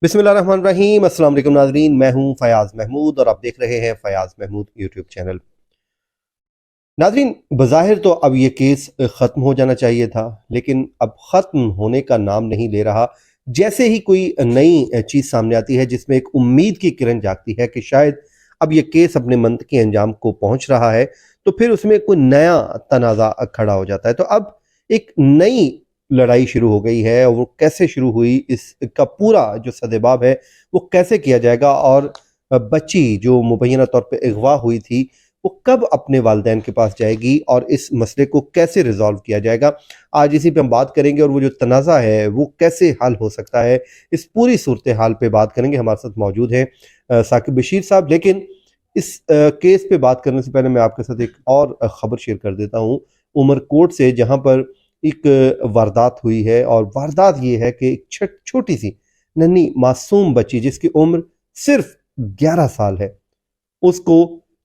बिस्मिल्लाहिर्रहमानिर्रहीम। अस्सलाम वालेकुम नाज़रीन, मैं हूं फयाज़ महमूद और आप देख रहे हैं फयाज़ महमूद यूट्यूब चैनल। नाज़रीन, बज़ाहिर तो अब ये केस ख़त्म हो जाना चाहिए था, लेकिन अब ख़त्म होने का नाम नहीं ले रहा। जैसे ही कोई नई चीज़ सामने आती है जिसमें एक उम्मीद की किरण जागती है कि शायद अब ये केस अपने मंतकी अंजाम को पहुंच रहा है, तो फिर उसमें कोई नया तनाज़ा खड़ा हो जाता है। तो अब एक नई लड़ाई शुरू हो गई है और वो कैसे शुरू हुई, इसका पूरा जो सदेबाब है वो कैसे किया जाएगा, और बच्ची जो मुबैना तौर पे अगवा हुई थी वो कब अपने वालिदैन के पास जाएगी और इस मसले को कैसे रिजॉल्व किया जाएगा, आज इसी पे हम बात करेंगे। और वो जो तनाज़ा है वो कैसे हल हो सकता है, इस पूरी सूरत हाल पे बात करेंगे। हमारे साथ मौजूद हैं साकिब बशीर साहब। लेकिन इस केस पे बात करने से पहले मैं आपके साथ एक और ख़बर शेयर कर देता हूँ उमरकोट से, जहाँ पर एक वारदात हुई है। और वारदात ये है कि एक छोटी सी नन्ही मासूम बच्ची जिसकी उम्र सिर्फ 11 साल है, उसको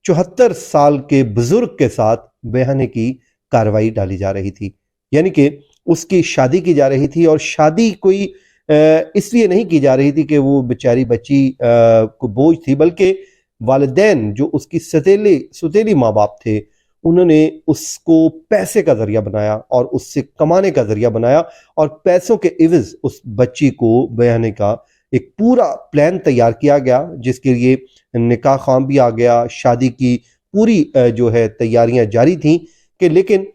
74 साल के बुजुर्ग के साथ बयाने की कार्रवाई डाली जा रही थी। यानी कि उसकी शादी की जा रही थी, और शादी कोई इसलिए नहीं की जा रही थी कि वो बेचारी बच्ची को बोझ थी, बल्कि वालिदैन जो उसकी सतीले सुतीली माँ बाप थे, उन्होंने उसको पैसे का जरिया बनाया और उससे कमाने का जरिया बनाया, और पैसों के इवज उस बच्ची को बयाने का एक पूरा प्लान तैयार किया गया, जिसके लिए निकाह ख़ाम भी आ गया, शादी की पूरी जो है तैयारियां जारी थी। कि लेकिन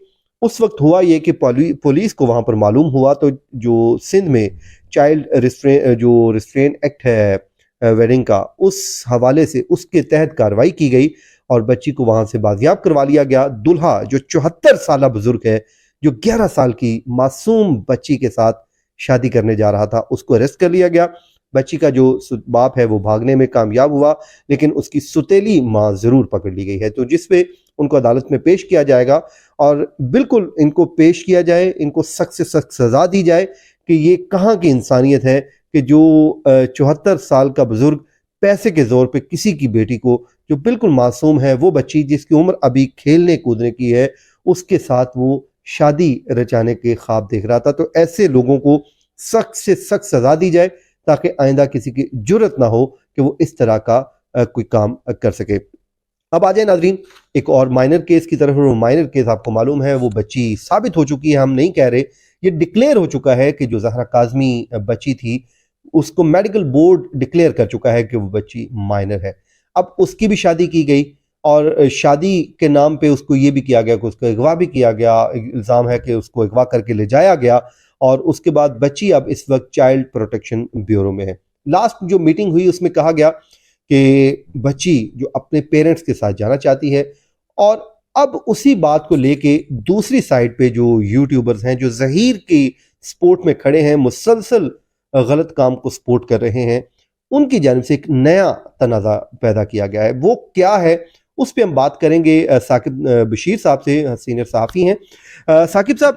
उस वक्त हुआ ये कि पुलिस को वहां पर मालूम हुआ, तो जो सिंध में चाइल्ड रिस्ट्रेन जो रिस्ट्रेन एक्ट है वेडिंग का, उस हवाले से उसके तहत कार्रवाई की गई और बच्ची को वहां से बाजियाब करवा लिया गया। दुल्हा जो 74 साल बुजुर्ग है, जो 11 साल की मासूम बच्ची के साथ शादी करने जा रहा था, उसको अरेस्ट कर लिया गया। बच्ची का जो बाप है वो भागने में कामयाब हुआ, लेकिन उसकी सुतेली माँ जरूर पकड़ ली गई है। तो जिस पे उनको अदालत में पेश किया जाएगा, और बिल्कुल इनको पेश किया जाए, इनको सख्त से सख्त सजा दी जाए कि ये कहाँ की इंसानियत है कि जो 74 साल का बुजुर्ग पैसे के जोर पे किसी की बेटी को, जो बिल्कुल मासूम है, वो बच्ची जिसकी उम्र अभी खेलने कूदने की है, उसके साथ वो शादी रचाने के ख्वाब देख रहा था। तो ऐसे लोगों को सख्त से सख्त सजा दी जाए, ताकि आइंदा किसी की जुर्रत ना हो कि वो इस तरह का कोई काम कर सके। अब आ जाए नाजरीन एक और माइनर केस की तरफ। वो माइनर केस आपको मालूम है, वो बच्ची साबित हो चुकी है, हम नहीं कह रहे, ये डिक्लेयर हो चुका है कि जो जहरा काजमी बच्ची थी, उसको मेडिकल बोर्ड डिक्लेयर कर चुका है कि वो बच्ची माइनर है। अब उसकी भी शादी की गई, और शादी के नाम पे उसको ये भी किया गया कि उसको अगवा भी किया गया। इल्ज़ाम है कि उसको अगवा करके ले जाया गया, और उसके बाद बच्ची अब इस वक्त चाइल्ड प्रोटेक्शन ब्यूरो में है। लास्ट जो मीटिंग हुई उसमें कहा गया कि बच्ची जो अपने पेरेंट्स के साथ जाना चाहती है। और अब उसी बात को लेके दूसरी साइड पे जो यूट्यूबर्स हैं, जो जहीर की सपोर्ट में खड़े हैं, मुसलसल गलत काम को सपोर्ट कर रहे हैं, उनकी जानिब से एक नया तनाज़ा पैदा किया गया है। वो क्या है उस पर हम बात करेंगे साकिब बशीर साहब से, सीनियर सहाफ़ी हैं। साकिब साहब,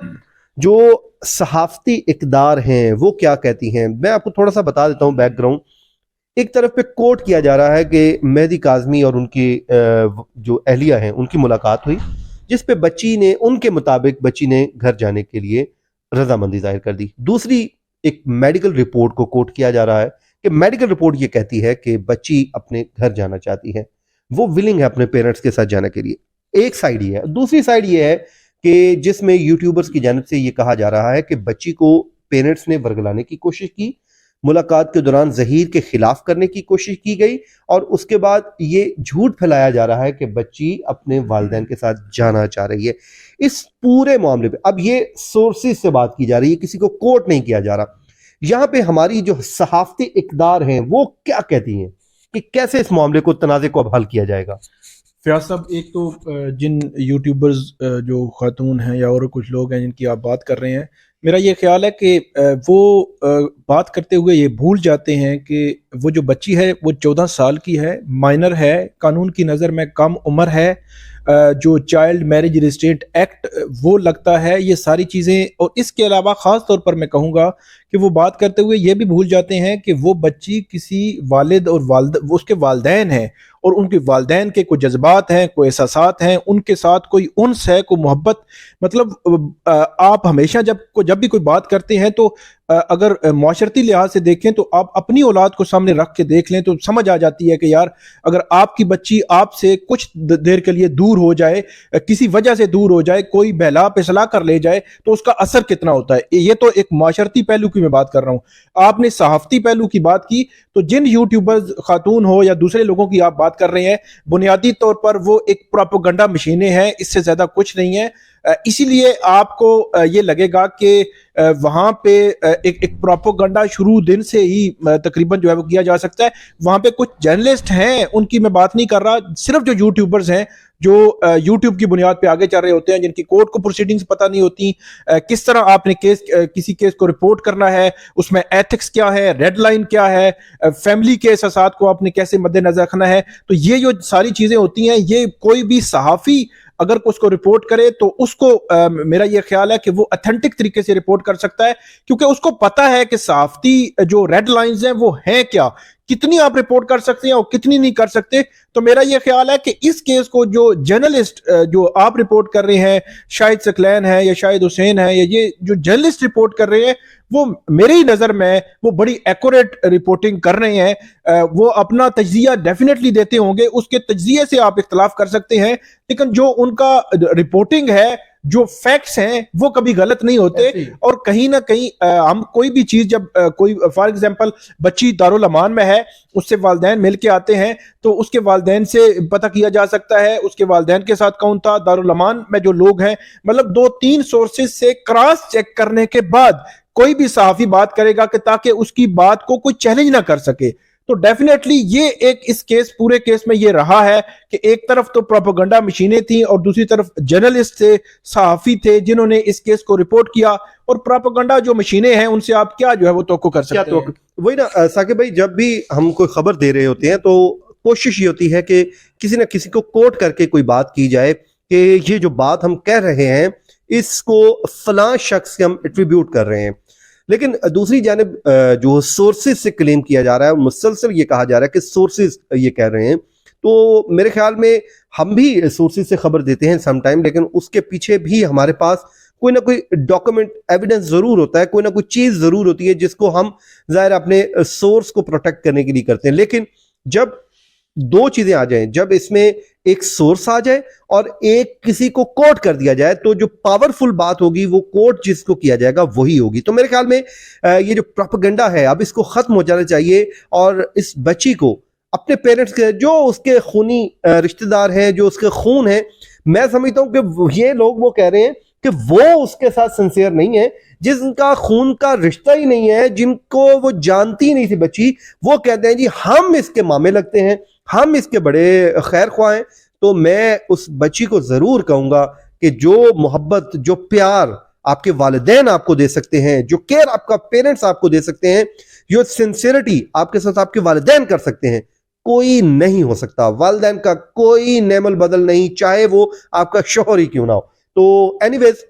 जो सहाफ़ती इक़दार हैं वो क्या कहती हैं? मैं आपको थोड़ा सा बता देता हूँ बैकग्राउंड। एक तरफ पे कोट किया जा रहा है कि मेहदी काज़मी और उनकी जो अहलिया हैं उनकी मुलाकात हुई, जिस पे बच्ची ने, उनके मुताबिक बच्ची ने घर जाने के लिए रजामंदी जाहिर कर दी। दूसरी एक मेडिकल रिपोर्ट को कोट किया जा रहा है कि मेडिकल रिपोर्ट ये कहती है कि बच्ची अपने घर जाना चाहती है, वो विलिंग है अपने पेरेंट्स के साथ जाने के लिए। एक साइड ये है। दूसरी साइड ये है कि जिसमें यूट्यूबर्स की जानिब से ये कहा जा रहा है कि बच्ची को पेरेंट्स ने वर्गलाने की कोशिश की, मुलाकात के दौरान जहीर के खिलाफ करने की कोशिश की गई, और उसके बाद ये झूठ फैलाया जा रहा है कि बच्ची अपने वालिदैन के साथ जाना चाह रही है। इस पूरे मामले पे अब ये सोर्सेज से बात की जा रही है, किसी को कोर्ट नहीं किया जा रहा। यहाँ पे हमारी जो सहाफती इकदार हैं वो क्या कहती हैं कि कैसे इस मामले को, तनाज़े को अब हल किया जाएगा? फयाज साहब, एक तो जिन यूट्यूबर्स जो खातून हैं या और कुछ लोग हैं जिनकी आप बात कर रहे हैं, मेरा ये ख्याल है कि वो बात करते हुए ये भूल जाते हैं कि वो जो बच्ची है वो 14 साल की है, माइनर है, कानून की नज़र में कम उम्र है। जो चाइल्ड मैरिज रजिस्ट्रेट एक्ट वो लगता है, ये सारी चीज़ें। और इसके अलावा ख़ास तौर पर मैं कहूँगा कि वो बात करते हुए ये भी भूल जाते हैं कि वो बच्ची किसी वालिद और वालद वो उसके वालदैन हैं, और उनके वालदैन के कोई जज्बात हैं, कोई एहसासात हैं, उनके साथ कोई उन्स है, कोई मोहब्बत। मतलब आप हमेशा जब भी कोई बात करते हैं तो अगर माशरती लिहाज से देखें तो आप अपनी औलाद को सामने रख के देख लें तो समझ आ जाती है कि यार अगर आपकी बच्ची आपसे कुछ देर के लिए दूर हो जाए, किसी वजह से दूर हो जाए, कोई बहला फैसला कर ले जाए, तो उसका असर कितना होता है। ये तो एक माशरती पहलू की मैं बात कर रहा हूं। आपने सहाफती पहलू की बात की, तो जिन यूट्यूबर्स खातून हो या दूसरे लोगों की आप बात कर रहे हैं, बुनियादी तौर पर वो एक प्रोपेगेंडा मशीनें हैं, इससे ज्यादा कुछ नहीं है। इसीलिए आपको ये लगेगा कि वहां पे एक प्रोपेगेंडा शुरू दिन से ही तकरीबन जो है वो किया जा सकता है। वहां पे कुछ जर्नलिस्ट हैं, उनकी मैं बात नहीं कर रहा, सिर्फ जो यूट्यूबर्स हैं जो यूट्यूब की बुनियाद पे आगे चल रहे होते हैं, जिनकी कोर्ट को प्रोसीडिंग्स पता नहीं होती, किस तरह आपने किसी केस को रिपोर्ट करना है, उसमें एथिक्स क्या है, रेड लाइन क्या है, फैमिली के एहसासात को आपने कैसे मद्देनजर रखना है। तो ये जो सारी चीजें होती हैं, ये कोई भी सहाफी अगर उसको रिपोर्ट करे तो उसको मेरा ये ख्याल है कि वो ऑथेंटिक तरीके से रिपोर्ट कर सकता है, क्योंकि उसको पता है कि सहाफती जो रेड लाइंस हैं वो हैं क्या, कितनी आप रिपोर्ट कर सकते हैं और कितनी नहीं कर सकते। तो मेरा ये ख्याल है कि इस केस को जो जर्नलिस्ट जो आप रिपोर्ट कर रहे हैं, शाहिद सकलैन है या शाहिद हुसैन है, या ये जो जर्नलिस्ट रिपोर्ट कर रहे हैं, वो मेरी नजर में वो बड़ी एक्यूरेट रिपोर्टिंग कर रहे हैं। वो अपना तज्जिया डेफिनेटली देते होंगे, उसके तज्जिए से आप इख्तलाफ कर सकते हैं, लेकिन जो उनका रिपोर्टिंग है, जो फैक्ट्स हैं, वो कभी गलत नहीं होते। और कहीं ना कहीं हम कोई भी चीज जब कोई फॉर एग्जांपल बच्ची दारुल अमान में है, उससे वालदैन मिल के आते हैं, तो उसके वालदैन से पता किया जा सकता है उसके वालदैन के साथ कौन था, दारुल अमान में जो लोग हैं, मतलब 2-3 सोर्सेज से क्रॉस चेक करने के बाद कोई भी सहाफी बात करेगा कि ताकि उसकी बात को कोई चैलेंज ना कर सके। तो डेफिनेटली ये एक इस पूरे केस में ये रहा है कि एक तरफ तो प्रोपेगेंडा मशीनें थी और दूसरी तरफ जर्नलिस्ट थे, सहाफी थे, जिन्होंने इस केस को रिपोर्ट किया। और प्रोपेगेंडा जो मशीनें हैं उनसे आप क्या जो है वो तवक्को कर सकते हैं। वही ना साकिब भाई, जब भी हम कोई खबर दे रहे होते हैं तो कोशिश ये होती है कि किसी ना किसी को कोट करके कोई बात की जाए कि ये जो बात हम कह रहे हैं इसको फलां शख्स से हम एट्रीब्यूट कर रहे हैं। लेकिन दूसरी जानिब जो सोर्सेज से क्लेम किया जा रहा है, मुसलसल ये कहा जा रहा है कि सोर्सेज ये कह रहे हैं, तो मेरे ख्याल में हम भी सोर्सेज से खबर देते हैं समटाइम, लेकिन उसके पीछे भी हमारे पास कोई ना कोई डॉक्यूमेंट एविडेंस जरूर होता है, कोई ना कोई चीज जरूर होती है जिसको हम जाहिर अपने सोर्स को प्रोटेक्ट करने के लिए करते हैं। लेकिन जब दो चीजें आ जाएं, जब इसमें एक सोर्स आ जाए और एक किसी को कोट कर दिया जाए, तो जो पावरफुल बात होगी वो कोट जिसको किया जाएगा वही होगी। तो मेरे ख्याल में ये जो प्रोपेगेंडा है अब इसको खत्म हो जाना चाहिए, और इस बच्ची को अपने पेरेंट्स के जो उसके खूनी रिश्तेदार हैं, जो उसके खून है, मैं समझता हूं कि ये लोग वो कह रहे हैं कि वो उसके साथ सिंसियर नहीं है, जिनका खून का रिश्ता ही नहीं है, जिनको वो जानती नहीं थी बच्ची, वो कहते हैं जी हम इसके मामे लगते हैं, हम इसके बड़े खैर ख्वाह हैं। तो मैं उस बच्ची को जरूर कहूंगा कि जो मोहब्बत, जो प्यार आपके वालिदैन आपको दे सकते हैं, जो केयर आपका पेरेंट्स आपको दे सकते हैं, जो सिंसियरिटी आपके साथ आपके वालिदैन कर सकते हैं, कोई नहीं हो सकता। वालिदैन का कोई नेमल बदल नहीं, चाहे वो आपका शोहर ही क्यों ना हो। तो एनीवेज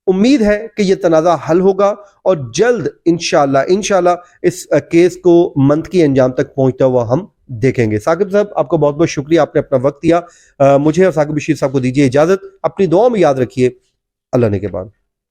उम्मीद है कि ये तनाज़ा हल होगा और जल्द इंशाल्लाह इस केस को मंतकी अंजाम तक पहुंचता हुआ हम देखेंगे। साकिब साहब, आपका बहुत बहुत शुक्रिया, आपने अपना वक्त दिया। मुझे और साकिब बशीर साहब को दीजिए इजाजत। अपनी दुआ में याद रखिए। अल्लाह ने के बाद।